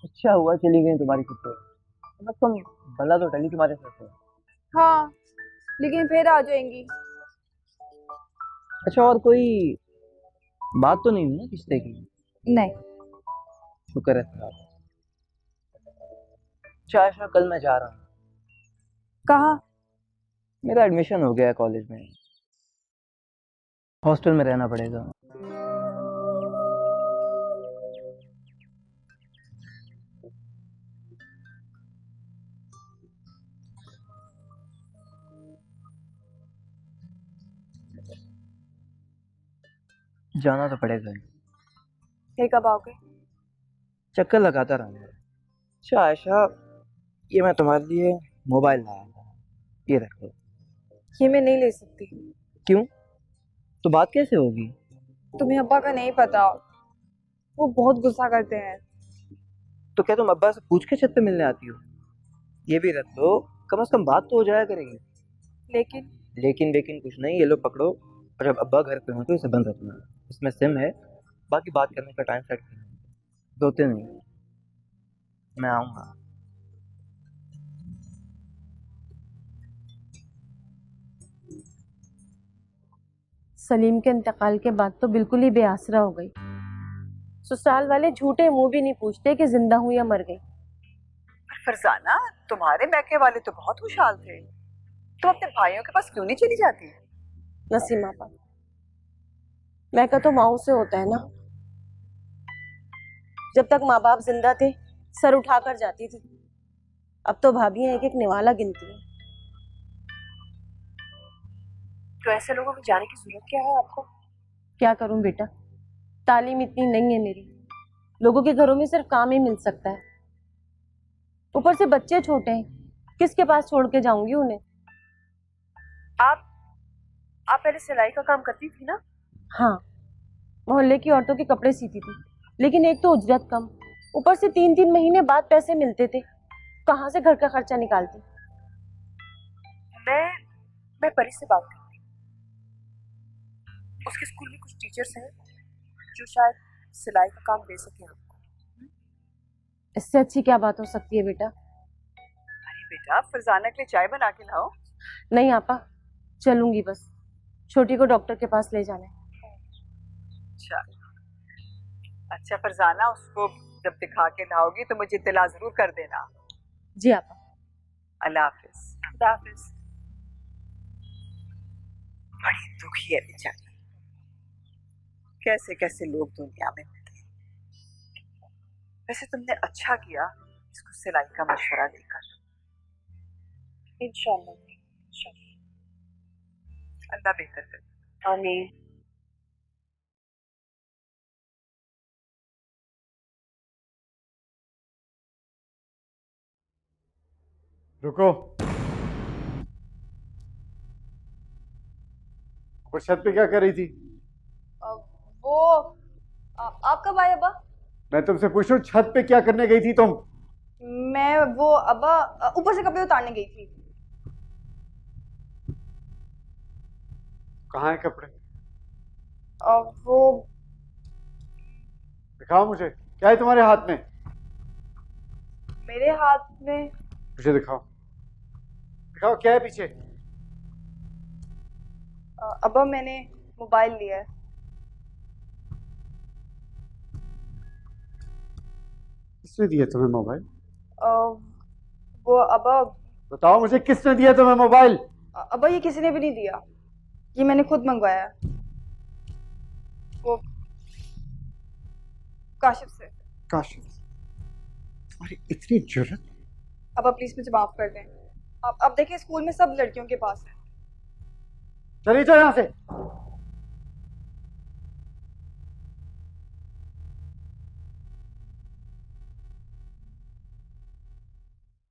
अच्छा हुआ चली गई तुम्हारी छुट्टी। बस तुम भला तो टली तुम्हारे साथ है। हाँ, लेकिन फिर आ जाएंगी। अच्छा, और कोई बात तो नहीं हुई ना रिश्ते की? नहीं। शुक्र है साहब। अच्छा आशा, कल मैं जा रहा हूँ। कहाँ? मेरा एडमिशन हो गया है कॉलेज में। हॉस्टल में रहना पड़ेगा। जाना तो पड़ेगा ही। फिर कब आओगे? चक्कर लगाता रहूंगा। अच्छा आयशा, ये मैं तुम्हारे लिए मोबाइल लाया था, ये रखो। ये मैं नहीं ले सकती। क्यों? तो बात कैसे होगी? तुम्हें अब्बा का नहीं पता, वो बहुत गुस्सा करते हैं। तो क्या तुम अब्बा से पूछ के छत पे मिलने आती हो? ये भी रख लो, कम से कम बात तो हो जाया करेगी। लेकिन लेकिन लेकिन कुछ नहीं, ये लो पकड़ो। और जब अब्बा घर पे हो तो इसे बंद रखना। इसमें सिम है, बाकी बात करने का टाइम सेट करना। सोते नहीं। मैं आऊंगा। सलीम के इंतकाल के बाद तो बिल्कुल ही बेआसरा हो गई। ससुराल वाले झूठे मुंह भी नहीं पूछते कि जिंदा हूं या मर गई। फरजाना, तुम्हारे मैके वाले तो बहुत खुशहाल थे। तुम अपने भाइयों के पास क्यों नहीं चली जाती? नसीमा पा, मैं का तो माओ से होता है ना। जब तक माँ बाप जिंदा थे सर उठाकर जाती थी, अब तो भाभियां एक एक निवाला गिनती हैं। तो ऐसे लोगों में जाने की जरूरत क्या है आपको? क्या करूं बेटा, तालीम इतनी नहीं है मेरी। लोगों के घरों में सिर्फ काम ही मिल सकता है, ऊपर से बच्चे छोटे हैं, किसके पास छोड़ के जाऊंगी उन्हें। आप आप पहले सिलाई का काम करती थी ना? हाँ, मोहल्ले की औरतों के कपड़े सीती थी, लेकिन एक तो उजरत कम, ऊपर से 3-3 महीने बाद पैसे मिलते थे। कहाँ से घर का खर्चा निकालती। मैं मैं परी से बात करती हूँ। उसके स्कूल में कुछ टीचर्स हैं जो शायद सिलाई का काम दे सके आपको। इससे अच्छी क्या बात हो सकती है बेटा। अरे बेटा, फरजाना के लिए चाय बना के लाओ। नहीं आपा, चलूंगी बस। छोटी को डॉक्टर के पास ले जाना है। अच्छा अच्छा फरजाना, उसको जब दिखा के लाओगी तो मुझे इत्तला जरूर कर देना। जी आपा। अल्लाह हाफिज। खुदा हाफिज। बड़ी दुखी है बेचारी। कैसे कैसे लोग दुनिया में होते हैं। वैसे तुमने अच्छा किया इसको सिलाई का मशवरा देकर। इंशाल्लाह अल्लाह बेहतर करे। आमीन। रुको। ऊपर छत पे क्या कर रही थी? वो आप कब आए अब्बा? मैं तुमसे पूछ रहा हूँ, छत पे क्या करने गई थी तुम? मैं वो अब्बा ऊपर से कपड़े उतारने गई थी। कहाँ है कपड़े? वो दिखाओ मुझे, क्या है तुम्हारे हाथ में? मेरे हाथ में मुझे दिखाओ, दिखाओ क्या है पीछे। अब्बा मैंने मोबाइल लिया है। किसने दिया तुम्हें मोबाइल? वो अब्बा बताओ मुझे, किसने दिया तुम्हें मोबाइल? अब्बा ये किसी ने भी नहीं दिया, ये मैंने खुद मंगवाया। वो काशिफ से। काशिफ? तुम्हारी इतनी जुर्रत? अब्बा प्लीज मुझे माफ कर दें। अब देखिए, स्कूल में सब लड़कियों के पास है। चलिए जाओ यहाँ से।